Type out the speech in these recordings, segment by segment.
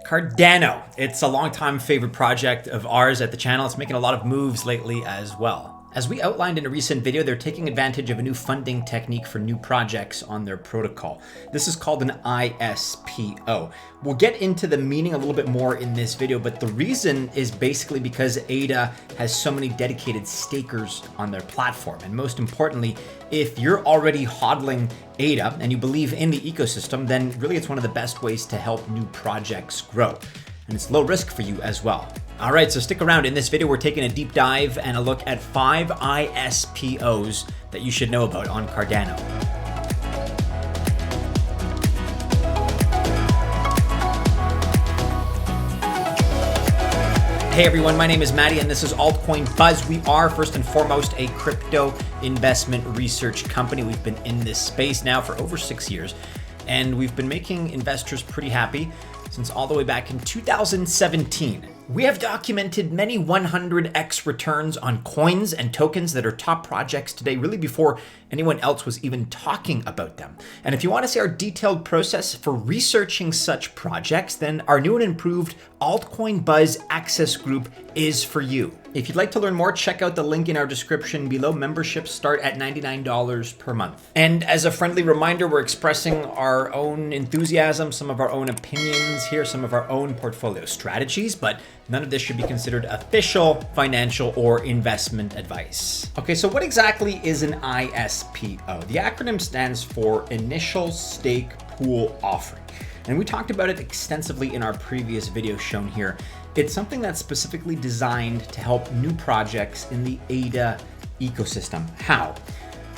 Cardano. It's a longtime favorite project of ours at the channel. It's making a lot of moves lately as well. As we outlined in a recent video, they're taking advantage of a new funding technique for new projects on their protocol. This is called an ISPO. We'll get into the meaning a little bit more in this video, but the reason is basically because ADA has so many dedicated stakers on their platform. And most importantly, if you're already hodling ADA and you believe in the ecosystem, then really it's one of the best ways to help new projects grow. And it's low risk for you as well. All right, so stick around. In this video, we're taking a deep dive and a look at 5 ISPOs that you should know about on Cardano. Hey everyone, my name is Maddie and this is Altcoin Buzz. We are first and foremost a crypto investment research company. We've been in this space now for over 6 years and we've been making investors pretty happy since all the way back in 2017. We have documented many 100x returns on coins and tokens that are top projects today, really before anyone else was even talking about them. And if you want to see our detailed process for researching such projects, then our new and improved Altcoin Buzz Access Group is for you. If you'd like to learn more, check out the link in our description below. Memberships start at $99 per month. And as a friendly reminder, we're expressing our own enthusiasm, some of our own opinions here, some of our own portfolio strategies, but none of this should be considered official financial or investment advice. Okay, so what exactly is an ISPO? The acronym stands for Initial Stake Pool Offering. And we talked about it extensively in our previous video shown here. It's something that's specifically designed to help new projects in the ADA ecosystem. How?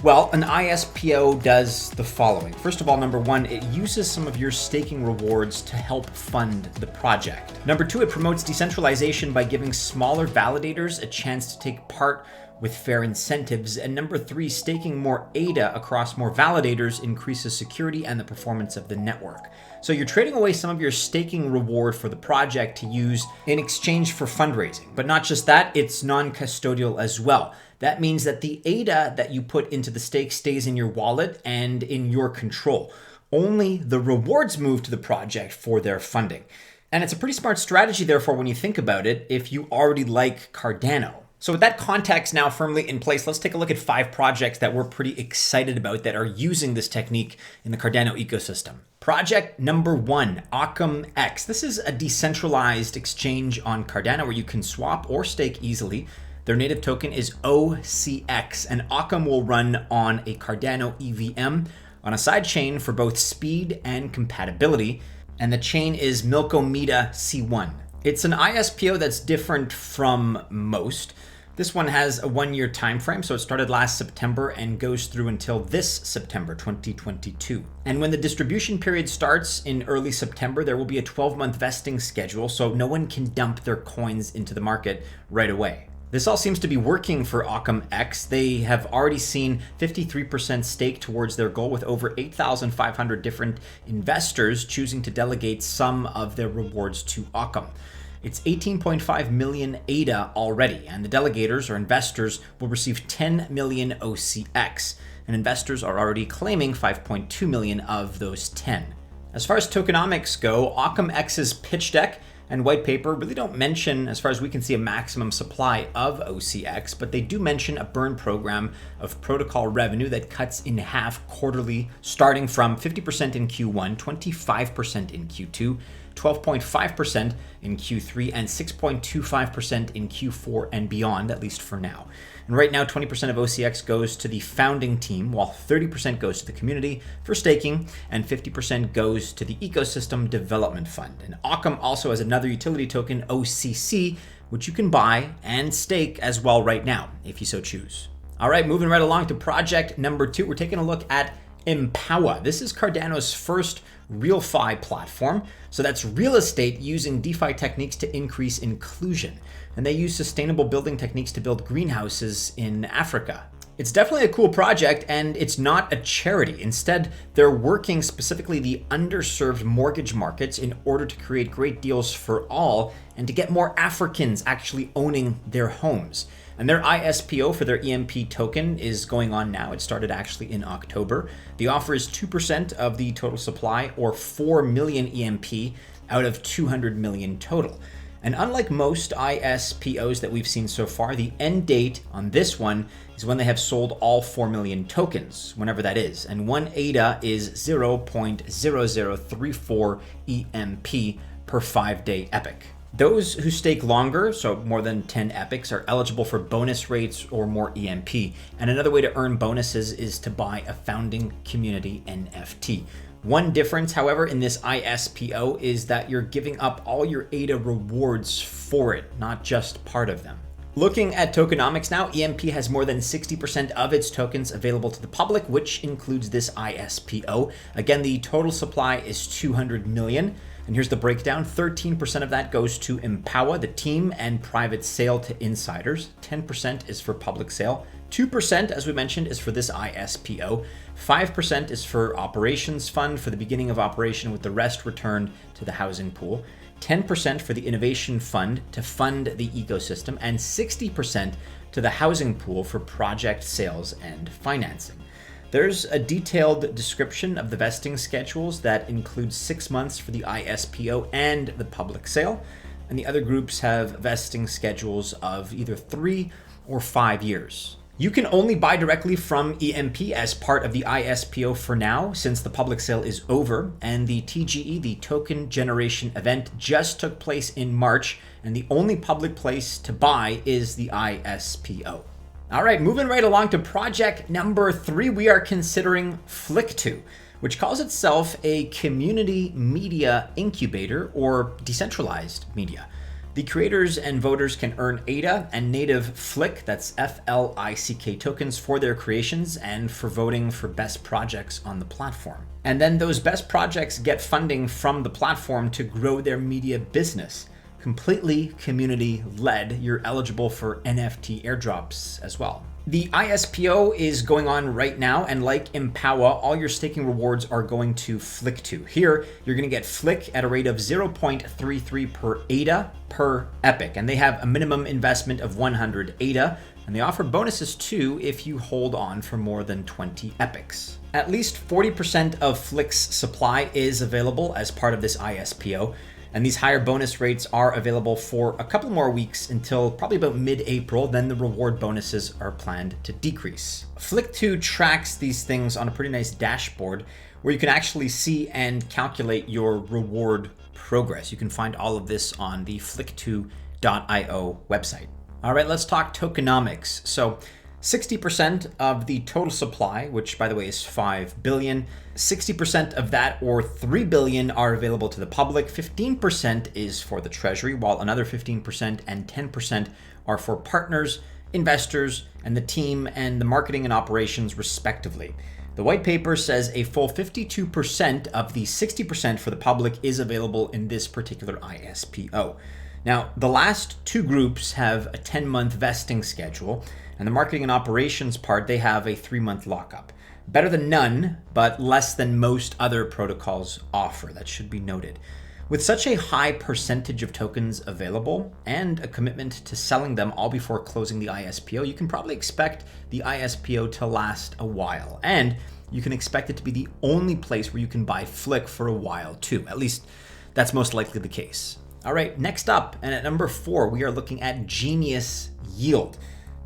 Well, an ISPO does the following. First of all, number one, it uses some of your staking rewards to help fund the project. Number two, it promotes decentralization by giving smaller validators a chance to take part with fair incentives. And number three, staking more ADA across more validators increases security and the performance of the network. So you're trading away some of your staking reward for the project to use in exchange for fundraising. But not just that, it's non-custodial as well. That means that the ADA that you put into the stake stays in your wallet and in your control. Only the rewards move to the project for their funding. And it's a pretty smart strategy, therefore, when you think about it, if you already like Cardano. So with that context now firmly in place, let's take a look at 5 projects that we're pretty excited about that are using this technique in the Cardano ecosystem. Project number 1, OccamX. This is a decentralized exchange on Cardano where you can swap or stake easily. Their native token is OCX, and Occam will run on a Cardano EVM on a side chain for both speed and compatibility, and the chain is Milkomeda C1. It's an ISPO that's different from most. This one has a 1-year time frame, so it started last September and goes through until this September 2022. And when the distribution period starts in early September, there will be a 12-month vesting schedule, so no one can dump their coins into the market right away. This all seems to be working for OccamX. They have already seen 53% stake towards their goal, with over 8,500 different investors choosing to delegate some of their rewards to Occam. It's 18.5 million ADA already, and the delegators or investors will receive 10 million OCX, and investors are already claiming 5.2 million of those 10. As far as tokenomics go, OccamX's pitch deck and white paper really don't mention, as far as we can see, a maximum supply of OCX, but they do mention a burn program of protocol revenue that cuts in half quarterly, starting from 50% in Q1, 25% in Q2, 12.5% in Q3, and 6.25% in Q4 and beyond, at least for now. And right now, 20% of OCX goes to the founding team, while 30% goes to the community for staking, and 50% goes to the Ecosystem Development Fund. And Occam also has another utility token, OCC, which you can buy and stake as well right now, if you so choose. All right, moving right along to project number 2, we're taking a look at Empowa. This is Cardano's first RealFi platform. So that's real estate using DeFi techniques to increase inclusion. And they use sustainable building techniques to build greenhouses in Africa. It's definitely a cool project, and it's not a charity. Instead, they're working specifically the underserved mortgage markets in order to create great deals for all and to get more Africans actually owning their homes. And their ISPO for their EMP token is going on now. It started actually in October. The offer is 2% of the total supply, or 4 million EMP, out of 200 million total. And unlike most ISPOs that we've seen so far, the end date on this one is when they have sold all 4 million tokens, whenever that is. And one ADA is 0.0034 EMP per 5-day epoch. Those who stake longer, so more than 10 epochs, are eligible for bonus rates or more EMP. And another way to earn bonuses is to buy a founding community NFT. One difference, however, in this ISPO is that you're giving up all your ADA rewards for it, not just part of them. Looking at tokenomics now, EMP has more than 60% of its tokens available to the public, which includes this ISPO. Again, the total supply is 200 million. And here's the breakdown. 13% of that goes to Empowa, the team, and private sale to insiders. 10% is for public sale. 2%, as we mentioned, is for this ISPO. 5% is for operations fund for the beginning of operation, with the rest returned to the housing pool. 10% for the innovation fund to fund the ecosystem, and 60% to the housing pool for project sales and financing. There's a detailed description of the vesting schedules that includes 6 months for the ISPO and the public sale, and the other groups have vesting schedules of either 3 or 5 years. You can only buy directly from EMP as part of the ISPO for now, since the public sale is over, and the TGE, the token generation event, just took place in March, and the only public place to buy is the ISPO. All right, moving right along to project number 3, we are considering Flickto, which calls itself a community media incubator or decentralized media. The creators and voters can earn ADA and native FLICK, that's FLICK tokens, for their creations and for voting for best projects on the platform. And then those best projects get funding from the platform to grow their media business. Completely community-led, you're eligible for NFT airdrops as well. The ISPO is going on right now, and like Empowa, all your staking rewards are going to Flickto. Here, you're going to get FLICK at a rate of 0.33 per ADA per epoch, and they have a minimum investment of 100 ADA, and they offer bonuses too if you hold on for more than 20 epochs. At least 40% of FLICK's supply is available as part of this ISPO, and these higher bonus rates are available for a couple more weeks until probably about mid-April. Then the reward bonuses are planned to decrease. Flickto tracks these things on a pretty nice dashboard where you can actually see and calculate your reward progress. You can find all of this on the flickto.io website. All right, let's talk tokenomics. So 60% of the total supply, which by the way is 5 billion, 60% of that, or 3 billion, are available to the public. 15% is for the treasury, while another 15% and 10% are for partners, investors, and the team and the marketing and operations respectively. The white paper says a full 52% of the 60% for the public is available in this particular ISPO. Now, the last two groups have a 10-month vesting schedule, and the marketing and operations part, they have a 3-month lockup. Better than none, but less than most other protocols offer. That should be noted. With such a high percentage of tokens available and a commitment to selling them all before closing the ISPO, you can probably expect the ISPO to last a while. And you can expect it to be the only place where you can buy FLICK for a while too. At least that's most likely the case. All right, next up, and at number 4, we are looking at Genius Yield.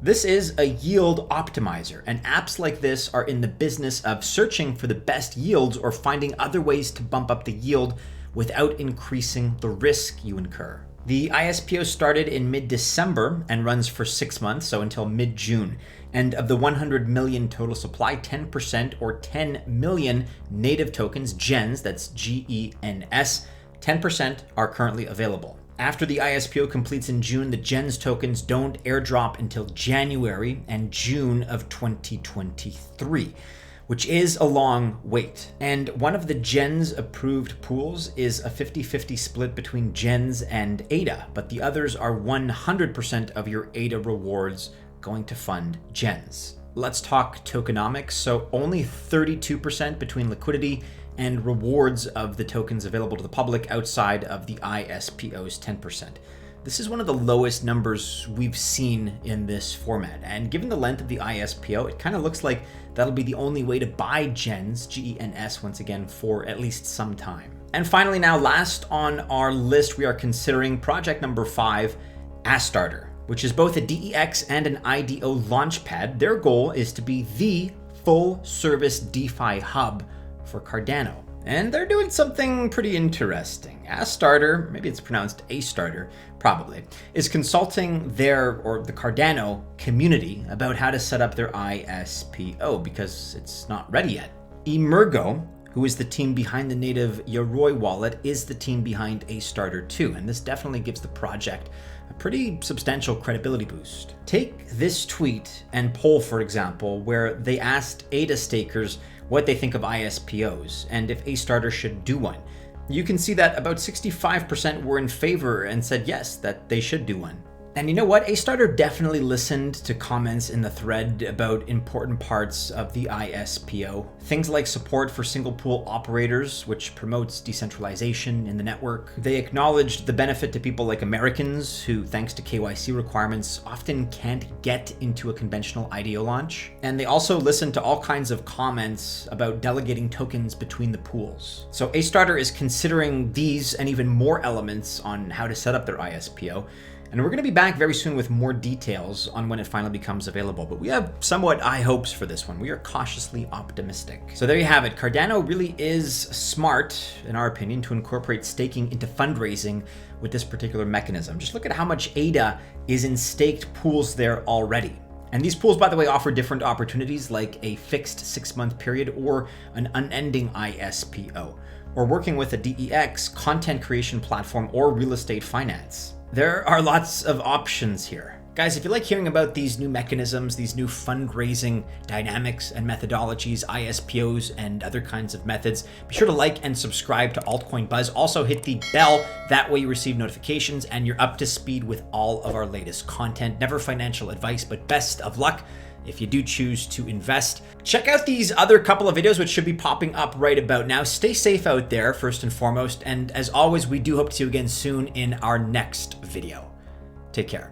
This is a yield optimizer, and apps like this are in the business of searching for the best yields or finding other ways to bump up the yield without increasing the risk you incur. The ISPO started in mid-December and runs for 6 months, so until mid-June. And of the 100 million total supply, 10% or 10 million native tokens, gens, that's GENS, 10% are currently available. After the ISPO completes in June, the gens tokens don't airdrop until January and June of 2023, which is a long wait. And one of the gens approved pools is a 50-50 split between gens and ADA, but the others are 100% of your ADA rewards going to fund gens. Let's talk tokenomics. So only 32% between liquidity and rewards of the tokens available to the public outside of the ISPO's 10%. This is one of the lowest numbers we've seen in this format, and given the length of the ISPO, it kind of looks like that'll be the only way to buy gens, GENS once again, for at least some time. And finally now, last on our list, we are considering project number 5, Astarter, which is both a DEX and an IDO launchpad. Their goal is to be the full-service DeFi hub for Cardano. And they're doing something pretty interesting. Astarter, maybe it's pronounced Astarter, probably, is consulting the Cardano community about how to set up their ISPO because it's not ready yet. Emergo, who is the team behind the native Yoroi wallet, is the team behind Astarter too, and this definitely gives the project a pretty substantial credibility boost. Take this tweet and poll, for example, where they asked ADA stakers what they think of ISPOs and if Astarter should do one. You can see that about 65% were in favor and said yes, that they should do one. And you know what? Astarter definitely listened to comments in the thread about important parts of the ISPO. Things like support for single pool operators, which promotes decentralization in the network. They acknowledged the benefit to people like Americans who, thanks to KYC requirements, often can't get into a conventional IDO launch. And they also listened to all kinds of comments about delegating tokens between the pools. So Astarter is considering these and even more elements on how to set up their ISPO. And we're going to be back very soon with more details on when it finally becomes available. But we have somewhat high hopes for this one. We are cautiously optimistic. So there you have it. Cardano really is smart, in our opinion, to incorporate staking into fundraising with this particular mechanism. Just look at how much ADA is in staked pools there already. And these pools, by the way, offer different opportunities like a fixed 6-month period or an unending ISPO, or working with a DEX, content creation platform, or real estate finance. There are lots of options here. Guys, if you like hearing about these new mechanisms, these new fundraising dynamics and methodologies, ISPOs and other kinds of methods, be sure to like and subscribe to Altcoin Buzz. Also hit the bell, that way you receive notifications and you're up to speed with all of our latest content. Never financial advice, but best of luck if you do choose to invest. Check out these other couple of videos which should be popping up right about now. Stay safe out there, first and foremost, and as always, we do hope to see you again soon in our next video. Take care.